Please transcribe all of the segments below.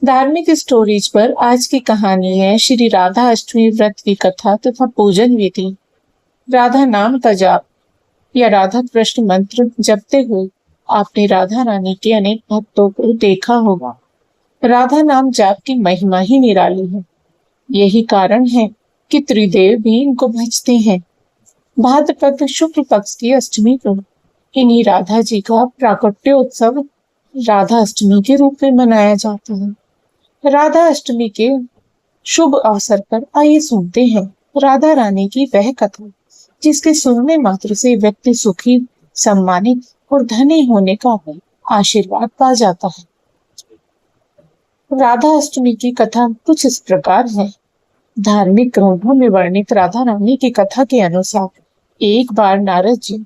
धार्मिक स्टोरीज पर आज की कहानी है श्री राधा अष्टमी व्रत की कथा तथा पूजन विधि। राधा नाम का जाप या राधा कृष्ण मंत्र जपते हुए आपने राधा रानी के अनेक भक्तों को देखा होगा। राधा नाम जाप की महिमा ही निराली है। यही कारण है कि त्रिदेव भी इनको भजते हैं। भाद्रपद शुक्ल पक्ष की अष्टमी को इन्हीं राधा जी का प्राकट्योत्सव राधा अष्टमी के रूप में मनाया जाता है। राधा अष्टमी के शुभ अवसर पर आइए सुनते हैं राधा रानी की वह कथा जिसके सुनने मात्र से व्यक्ति सुखी, सम्मानित और धनी होने का आशीर्वाद पा जाता है। राधा अष्टमी की कथा कुछ इस प्रकार है। धार्मिक ग्रंथों में वर्णित राधा रानी की कथा के अनुसार एक बार नारद जी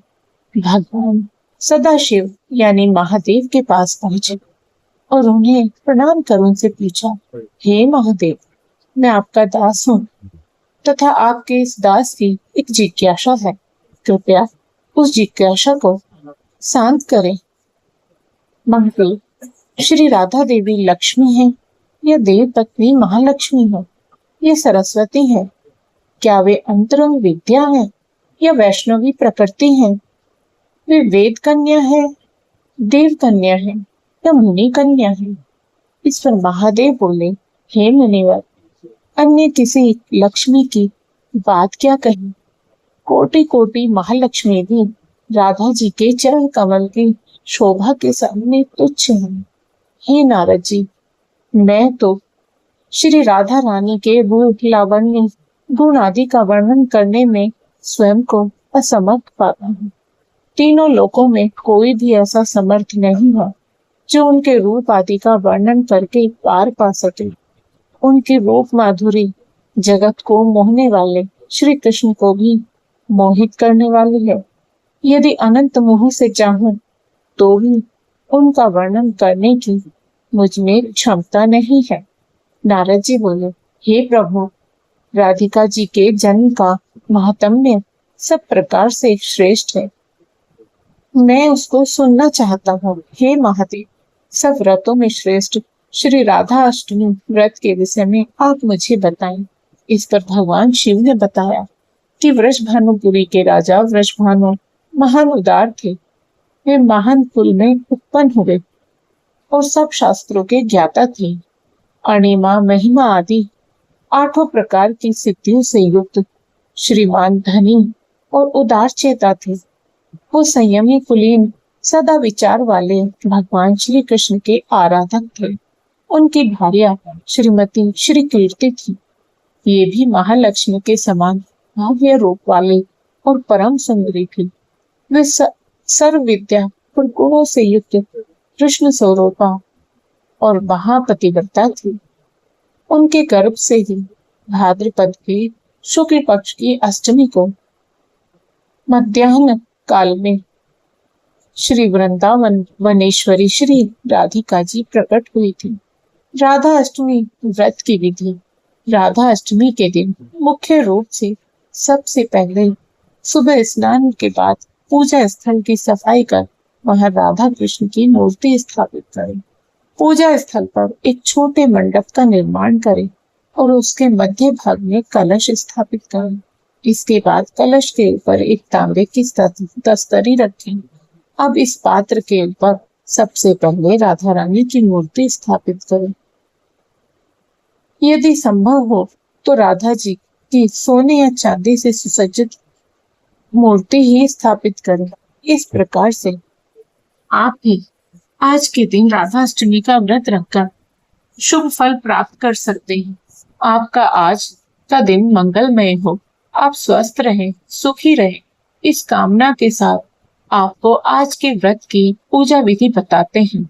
भगवान सदाशिव यानी महादेव के पास पहुंचे और उन्हें प्रणाम कर उनसे पूछा, हे महादेव, मैं आपका दास हूँ तथा आपके इस दास की एक जिज्ञासा है। कृपया उस जिज्ञासा को शांत करें। महादेव, श्री राधा देवी लक्ष्मी है या देव पत्नी महालक्ष्मी है या सरस्वती है? क्या वे अंतरंग विद्या है या वैष्णवी प्रकृति है? वे वेद कन्या है, देव कन्या है या मुनि कन्या है? इस पर महादेव बोले, हे मुनिवर, अन्य किसी लक्ष्मी की बात क्या कही। कोटि कोटि महालक्ष्मी भी राधा जी के चरण कमल की शोभा के सामने तुच्छ है। हे नारद जी, मैं तो श्री राधा रानी के रूप, लावण्य, गुण आदि का वर्णन करने में स्वयं को असमर्थ पाता हूँ। तीनों लोकों में कोई भी ऐसा समर्थ नहीं है जो उनके रूप आदि का वर्णन करके पार पा सके। उनकी रूप माधुरी जगत को मोहने वाले श्री कृष्ण को भी मोहित करने वाली है। यदि अनंत मोह से चाहूं तो भी उनका वर्णन करने की मुझ में क्षमता नहीं है। नारद जी बोले, हे प्रभु, राधिका जी के जन्म का महात्म्य सब प्रकार से श्रेष्ठ है। मैं उसको सुनना चाहता हूँ। हे महादेव, सब व्रतों में श्रेष्ठ श्री राधा अष्टमी व्रत के विषय में आप मुझे बताएं। इस पर भगवान शिव ने बताया कि वृषभानुपुरी के राजा वृषभानु महान उदार थे। वे महान कुल में उत्पन्न हुए और सब शास्त्रों के ज्ञाता थे। अणिमा, महिमा आदि 8 प्रकार की सिद्धियों से युक्त श्रीमान, धनी और उदार चेता थे। वो संयमी, कुलीन, सदा विचार वाले भगवान श्री कृष्ण के आराधक थे। उनकी भार्या श्रीमती श्री कीर्ति थी। ये भी महालक्ष्मी के समान भव्य रूप वाले और परम सुंदरी थी। वे सर्व विद्या और गुणों से युक्त कृष्ण स्वरूपा और महापतिव्रता थी। उनके गर्भ से ही भाद्रपद के शुक्ल पक्ष की अष्टमी को मध्याह्न काल में श्री वृंदावन वनेश्वरी श्री राधिका जी प्रकट हुई थी। राधा अष्टमी व्रत की विधि। राधा अष्टमी के दिन मुख्य रूप से सबसे पहले सुबह स्नान के बाद पूजा स्थल की सफाई कर वहां राधा कृष्ण की मूर्ति स्थापित करें। पूजा स्थल पर एक छोटे मंडप का निर्माण करें और उसके मध्य भाग में कलश स्थापित करें। इसके बाद कलश के ऊपर एक तांबे की तस्तरी रखें। अब इस पात्र के ऊपर सबसे पहले राधा रानी की मूर्ति स्थापित करें। यदि संभव हो तो राधा जी की सोने या चांदी से सुसज्जित मूर्ति ही स्थापित करें। इस प्रकार से आप भी आज के दिन राधा अष्टमी का व्रत रखकर शुभ फल प्राप्त कर सकते हैं। आपका आज का दिन मंगलमय हो, आप स्वस्थ रहें, सुखी रहें। इस कामना के साथ आपको आज के व्रत की पूजा विधि बताते हैं।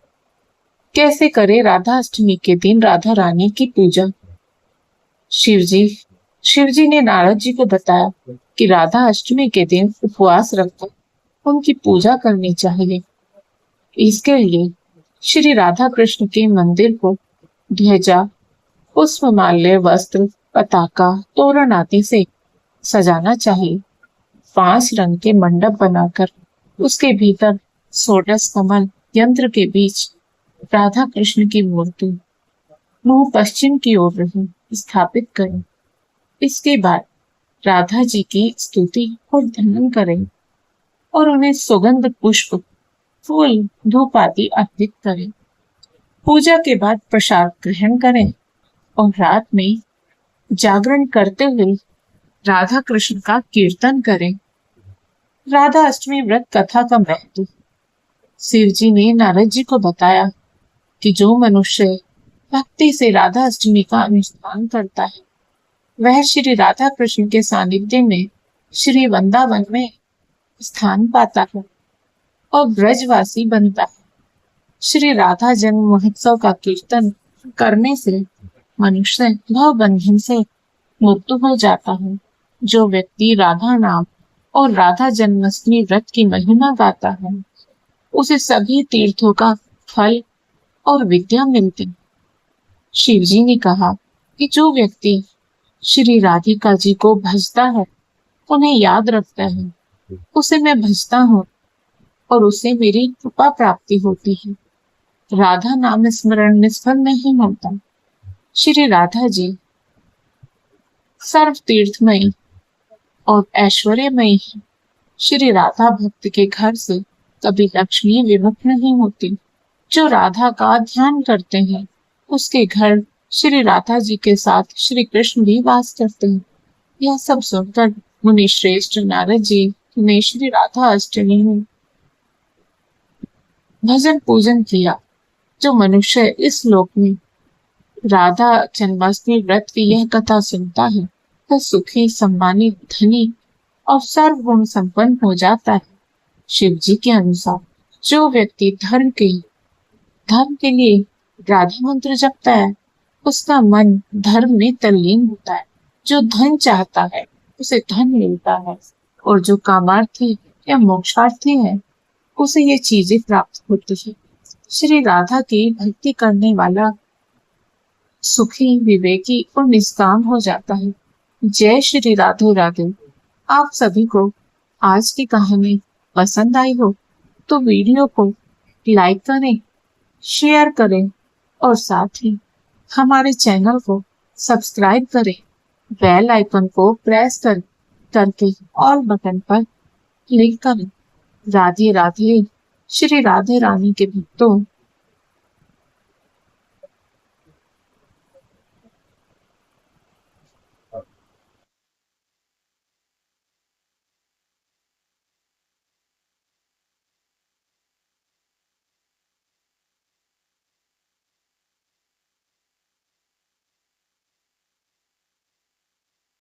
कैसे करें राधा अष्टमी के दिन राधा रानी की पूजा। शिवजी ने नारद जी को बताया कि राधा अष्टमी के दिन उपवास रखकर उनकी पूजा करनी चाहिए। इसके लिए श्री राधा कृष्ण के मंदिर को ध्वजा, पुष्पमाल्य, वस्त्र, पताका, तोरण आदि से सजाना चाहिए। 5 रंग के मंडप बनाकर उसके भीतर षोडश कमल यंत्र के बीच राधा कृष्ण की मूर्ति मुंह पश्चिम की ओर रही स्थापित करें। इसके बाद राधा जी की स्तुति और ध्यान करें और उन्हें सुगंध पुष्प, फूल, धूप आदि अर्पित करें। पूजा के बाद प्रसाद ग्रहण करें और रात में जागरण करते हुए राधा कृष्ण का कीर्तन करें। राधा अष्टमी व्रत कथा का महत्व। शिव जी ने नारद जी को बताया कि जो मनुष्य भक्ति से राधा अष्टमी का अनुष्ठान करता है वह श्री राधा कृष्ण के सानिध्य में श्री वृंदावन में स्थान पाता है और ब्रजवासी बनता है। श्री राधा जन्म महोत्सव का कीर्तन करने से मनुष्य भव बंधन से मुक्त हो जाता है। जो व्यक्ति राधा नाम और राधा जन्माष्टमी व्रत की महिमा गाता है उसे सभी तीर्थों का फल और विद्या मिलती। शिव जी ने कहा कि जो व्यक्ति श्री राधिका जी को भजता है, उन्हें याद रखता है, उसे मैं भजता हूँ और उसे मेरी कृपा प्राप्ति होती है। राधा नाम स्मरण निष्फल नहीं होता। श्री राधा जी सर्व तीर्थमयी और ऐश्वर्यमयी है। श्री राधा भक्त के घर से कभी लक्ष्मी विमुख नहीं होती। जो राधा का ध्यान करते हैं उसके घर श्री राधा जी के साथ श्री कृष्ण भी वास करते हैं। यह सब सुनकर मुनि श्रेष्ठ नारद जी ने श्री राधा अष्टमी में भजन पूजन किया। जो मनुष्य इस लोक में राधा जन्माष्टमी व्रत की यह कथा सुनता है वह सुखी, सम्मानित, धनी और सर्वगुण संपन्न हो जाता है। शिव जी के अनुसार जो व्यक्ति धर्म के लिए राधा मंत्र जपता है उसका मन धर्म में तल्लीन होता है। जो धन चाहता है उसे धन मिलता है और जो कामार्थी या मोक्षार्थी है उसे ये चीजें प्राप्त होती है। श्री राधा की भक्ति करने वाला सुखी, विवेकी और निष्काम हो जाता है। जय श्री राधे राधे। आप सभी को आज की कहानी पसंद आई हो तो वीडियो को लाइक करें, शेयर करें और साथ ही हमारे चैनल को सब्सक्राइब करें। बेल आइकन को प्रेस करके ऑल बटन पर क्लिक करें। राधे राधे। श्री राधे रानी के भक्तों,